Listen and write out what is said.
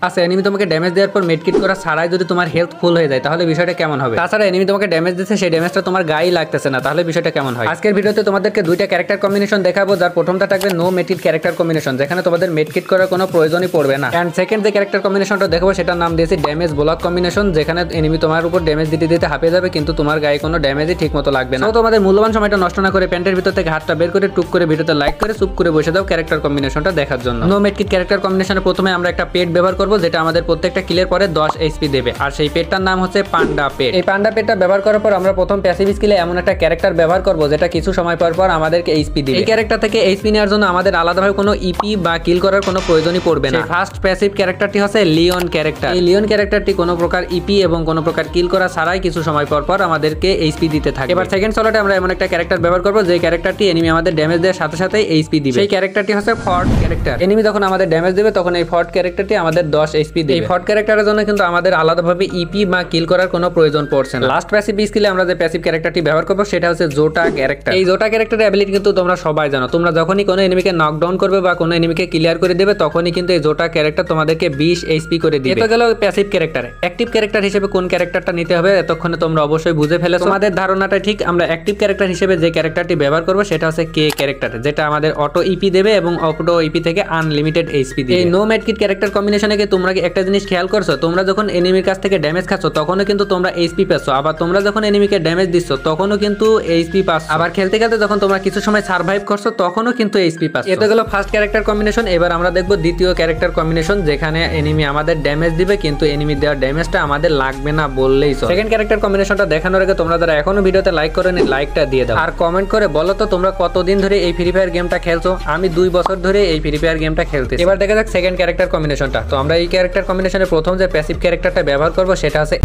আচ্ছা এনিমি তোমাকে ড্যামেজ দেওয়ার পর মেডকিট করা ছাড়াই যদি তোমার হেলথ ফুল হয়ে যায় তাহলে বিষয়টা কেমন হবে? তাছাড়া এনিমি তোমাকে ড্যামেজ দিচ্ছে, সেই ড্যামেজটা তোমার গায়ে লাগতেছে না, তাহলে বিষয়টা কেমন হয়? আজকের ভিডিওতে তোমাদেরকে দুইটা ক্যারেক্টার কম্বিনেশন দেখাবো, যার প্রথমটা থাকবে নো মেডকিট ক্যারেক্টার কম্বিনেশন, যেখানে তোমাদের মেডকিট করার কোনো প্রয়োজনই পড়বে না। এন্ড সেকেন্ড যে ক্যারেক্টার কম্বিনেশনটা দেখাবো সেটার নাম দিয়েছি ড্যামেজ ব্লক কম্বিনেশন, যেখানে এনিমি তোমার উপর ড্যামেজ দিতে দিতে হাঁপিয়ে যাবে কিন্তু তোমার গায়ে কোনো ড্যামেজই ঠিকমতো লাগবে না। তো তোমাদের মূল্যবান সময়টা নষ্ট না করে প্যান্টের ভিতর থেকে হাতটা বের করে টুক করে ভিডিওতে লাইক করে চুপ করে বসে দাও ক্যারেক্টার কম্বিনেশনটা দেখার জন্য। নো মেডকিট ক্যারেক্টার কম্বিনেশনে প্রথমে আমরা একটা পেট ব্যবহার করব, যেটা আমাদের প্রত্যেকটা কিলের পরে 10 এইচপি দেবে, আর সেই পেটটার নাম হচ্ছে পান্ডা পেট। এই পান্ডা পেটটা ব্যবহার করার পর আমরা প্রথম প্যাসিভ স্কিলে এমন একটা ক্যারেক্টার ব্যবহার করব যেটা কিছু সময় পর পর আমাদেরকে এইচপি দিবে। এই ক্যারেক্টার থেকে এইচপি নেওয়ার জন্য আমাদের আলাদাভাবে কোনো ইপি বা কিল করার কোনো প্রয়োজনই পড়বে না। ফার্স্ট প্যাসিভ ক্যারেক্টারটি হচ্ছে লিওন ক্যারেক্টার। এই লিওন ক্যারেক্টারটি কোনো প্রকার ইপি এবং কোনো প্রকার কিল করা ছাড়াই কিছু সময় পর পর আমাদেরকে এইচপি দিতে থাকে। এবার সেকেন্ড স্লটে আমরা এমন একটা ক্যারেক্টার ব্যবহার করব যে ক্যারেক্টারটি এনিমি আমাদের ড্যামেজ দেওয়ার সাথে সাথে এইচপি দিবে। সেই ক্যারেক্টারটি হচ্ছে ফর্ট ক্যারেক্টার। এনিমি যখন আমাদের ড্যামেজ দেবে তখন এই ফর্ট ক্যারেক্টারটি আমাদের 10 এইচপি দেবে। এই ফর্ট ক্যারেক্টারের জন্য কিন্তু আমাদের আলাদাভাবে ইপি বা কিল করার কোনো প্রয়োজন পড়ছে না। লাস্ট প্যাসিভ স্কিলে আমরা যে প্যাসিভ ক্যারেক্টারটি ব্যবহার করব সেটা হচ্ছে জোটা ক্যারেক্টার। এই জোটা ক্যারেক্টারের অ্যাবিলিটি কিন্তু তোমরা সবাই জানো। তোমরা যখনই কোনো এনিমিকে নকডাউন করবে বা কোনো এনিমিকে ক্লিয়ার করে দেবে তখনই কিন্তু এই জোটা ক্যারেক্টার তোমাদেরকে 20 এইচপি করে দিবে। এটা গেল প্যাসিভ ক্যারেক্টার। অ্যাক্টিভ ক্যারেক্টার হিসেবে কোন ক্যারেক্টারটা নিতে হবে এতক্ষণে তোমরা অবশ্যই বুঝে ফেলেছো। তোমাদের ধারণাটা ঠিক। আমরা অ্যাক্টিভ ক্যারেক্টার হিসেবে যে ক্যারেক্টারটি ব্যবহার করব সেটা হচ্ছে কে ক্যারেক্টার, যেটা আমাদের অটো ইপি দেবে এবং অটো ইপি থেকে আনলিমিটেড এইচপি দিবে। এই নো মেডকিট ক্যারেক্টার কম্বিনেশনে কি তোমরা কি একটা জিনিস খেয়াল করছো? তোমরা যখন এনিমির কাছ থেকে ড্যামেজ খাচ্ছ তখনও কিন্তু তোমরা এইচপি পাচ্ছ, আবার তোমরা যখন এনিমিকে ড্যামেজ দিচ্ছ তখনও কিন্তু এইচপি পাচ্ছ, আবার খেলতে খেলতে যখন তোমরা কিছু সময় সার্ভাইভ করছো তখনও কিন্তু এইচপি পাচ্ছ। এটা গেল ফার্স্ট ক্যারেক্টার কম্বিনেশন। এবার আমরা দেখবো দ্বিতীয় ক্যারেক্টার কম্বিনেশন, যেখানে এনিমি আমাদের ড্যামেজ দিবে কিন্তু এনিমি দেওয়ার ড্যামেজটা আমাদের লাগবে না বললেই চলে। সেকেন্ড ক্যারেক্টার কম্বিনেশনটা দেখানোর আগে তোমরা যারা এখনো ভিডিওতে লাইক করেনি লাইকটা দিয়ে দাও, আর কমেন্ট করে বলো তো তোমরা কতদিন ধরে এই ফ্রি ফায়ার গেমটা খেলছো। আমি 2 বছর ধরে এই ফ্রি ফায়ার গেমটা খেলতেছি। এবার দেখা যাক সেকেন্ড ক্যারেক্টার কম্বিনেশনটা। তো আমরা এই ক্যারেক্টার কম্বিনেশনের প্রথম যে প্যাসিভ ক্যারেক্টারটা ব্যবহার করব সেটা আছে